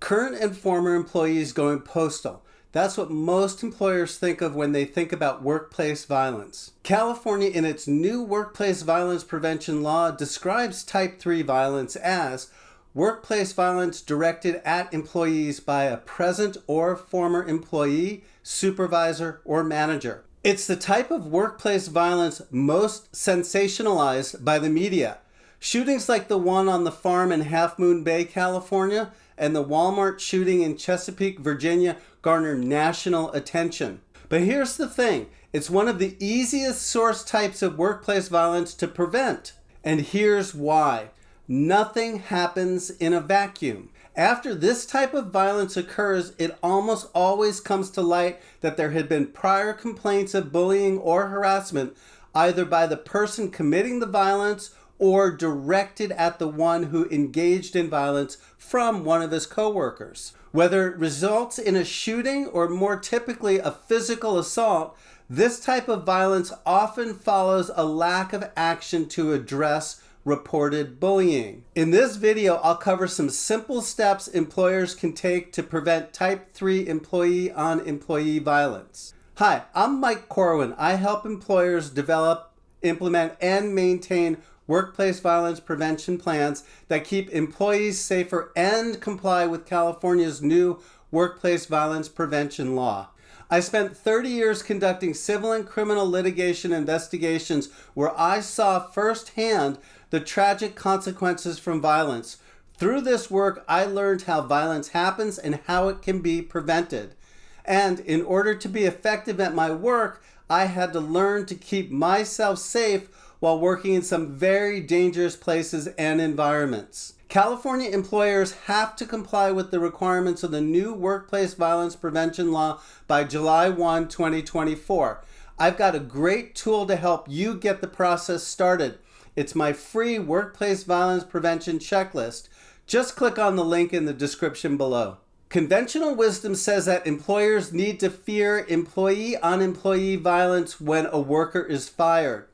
Current and former employees going postal. That's what most employers think of when they think about workplace violence. California, in its new workplace violence prevention law, describes type 3 violence as workplace violence directed at employees by a present or former employee, supervisor, or manager. It's the type of workplace violence most sensationalized by the media. Shootings like the one on the farm in Half Moon Bay, California, and the Walmart shooting in Chesapeake, Virginia, garner national attention. But here's the thing, it's one of the easiest source types of workplace violence to prevent. And here's why. Nothing happens in a vacuum. After this type of violence occurs, it almost always comes to light that there had been prior complaints of bullying or harassment, either by the person committing the violence or directed at the one who engaged in violence from one of his coworkers. Whether it results in a shooting or more typically a physical assault, this type of violence often follows a lack of action to address reported bullying. In this video, I'll cover some simple steps employers can take to prevent type 3 employee-on-employee violence. Hi, I'm Mike Corwin. I help employers develop, implement, and maintain workplace violence prevention plans that keep employees safer and comply with California's new workplace violence prevention law. I spent 30 years conducting civil and criminal litigation investigations where I saw firsthand the tragic consequences from violence. Through this work, I learned how violence happens and how it can be prevented. And in order to be effective at my work, I had to learn to keep myself safe while working in some very dangerous places and environments. California employers have to comply with the requirements of the new workplace violence prevention law by July 1, 2024. I've got a great tool to help you get the process started. It's my free workplace violence prevention checklist. Just click on the link in the description below. Conventional wisdom says that employers need to fear employee-on-employee violence when a worker is fired.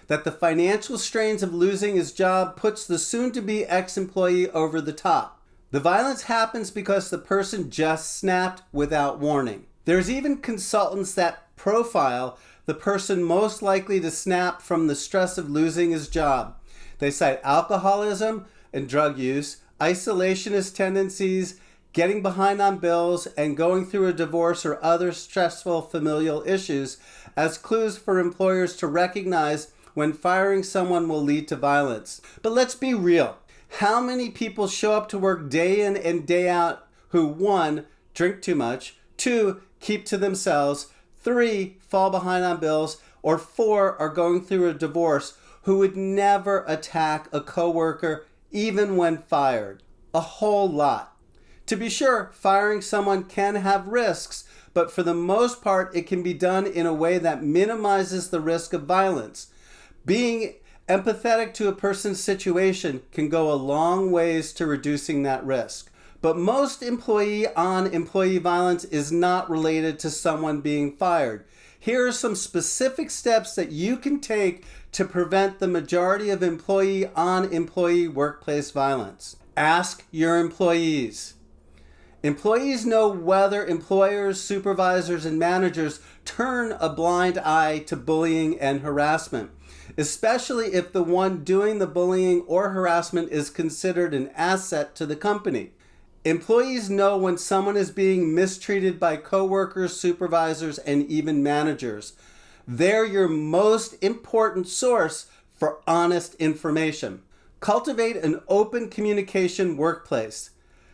That the financial strains of losing his job puts the soon-to-be ex-employee over the top. The violence happens because the person just snapped without warning. There's even consultants that profile the person most likely to snap from the stress of losing his job. They cite alcoholism and drug use, isolationist tendencies, getting behind on bills, and going through a divorce or other stressful familial issues as clues for employers to recognize when firing someone will lead to violence. But let's be real. How many people show up to work day in and day out who 1, drink too much, 2, keep to themselves, 3, fall behind on bills, or 4, are going through a divorce, who would never attack a coworker even when fired? A whole lot. To be sure, firing someone can have risks, but for the most part, it can be done in a way that minimizes the risk of violence. Being empathetic to a person's situation can go a long ways to reducing that risk. But most employee-on-employee violence is not related to someone being fired. Here are some specific steps that you can take to prevent the majority of employee-on-employee workplace violence. Ask your employees. Employees know whether employers, supervisors, and managers turn a blind eye to bullying and harassment, especially if the one doing the bullying or harassment is considered an asset to the company. Employees know when someone is being mistreated by coworkers, supervisors, and even managers. They're your most important source for honest information. Cultivate an open communication workplace.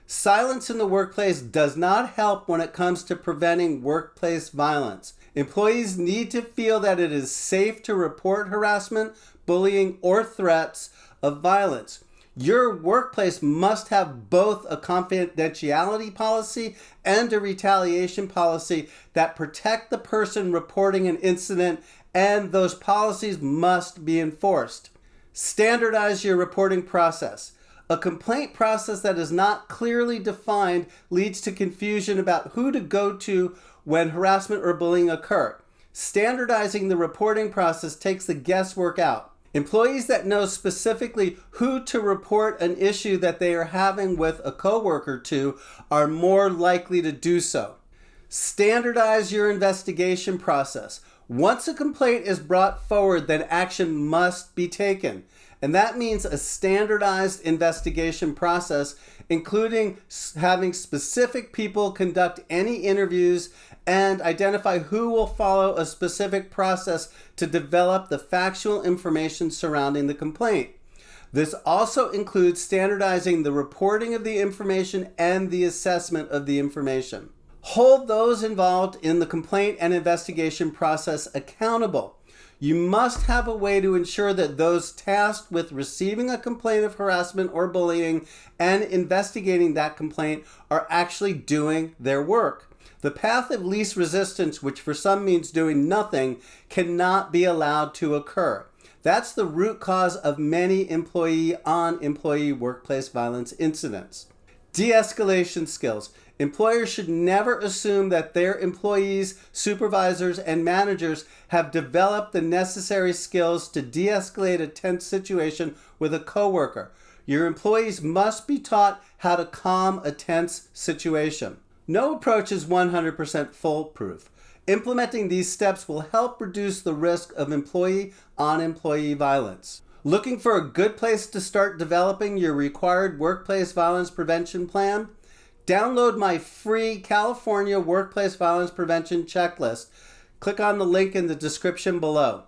Silence in the workplace does not help when it comes to preventing workplace violence. Employees need to feel that it is safe to report harassment, bullying, or threats of violence. Your workplace must have both a confidentiality policy and a retaliation policy that protect the person reporting an incident, and those policies must be enforced. Standardize your reporting process. A complaint process that is not clearly defined leads to confusion about who to go to when harassment or bullying occur. Standardizing the reporting process takes the guesswork out. Employees that know specifically who to report an issue that they are having with a coworker to are more likely to do so. Standardize your investigation process. Once a complaint is brought forward, then action must be taken. And that means a standardized investigation process, including having specific people conduct any interviews and identify who will follow a specific process to develop the factual information surrounding the complaint. This also includes standardizing the reporting of the information and the assessment of the information. Hold those involved in the complaint and investigation process accountable. You must have a way to ensure that those tasked with receiving a complaint of harassment or bullying and investigating that complaint are actually doing their work. The path of least resistance, which for some means doing nothing, cannot be allowed to occur. That's the root cause of many employee-on-employee workplace violence incidents. De-escalation skills. Employers should never assume that their employees, supervisors, and managers have developed the necessary skills to de-escalate a tense situation with a coworker. Your employees must be taught how to calm a tense situation. No approach is 100% foolproof. Implementing these steps will help reduce the risk of employee-on-employee violence. Looking for a good place to start developing your required workplace violence prevention plan? Download my free California Workplace Violence Prevention Checklist. Click on the link in the description below.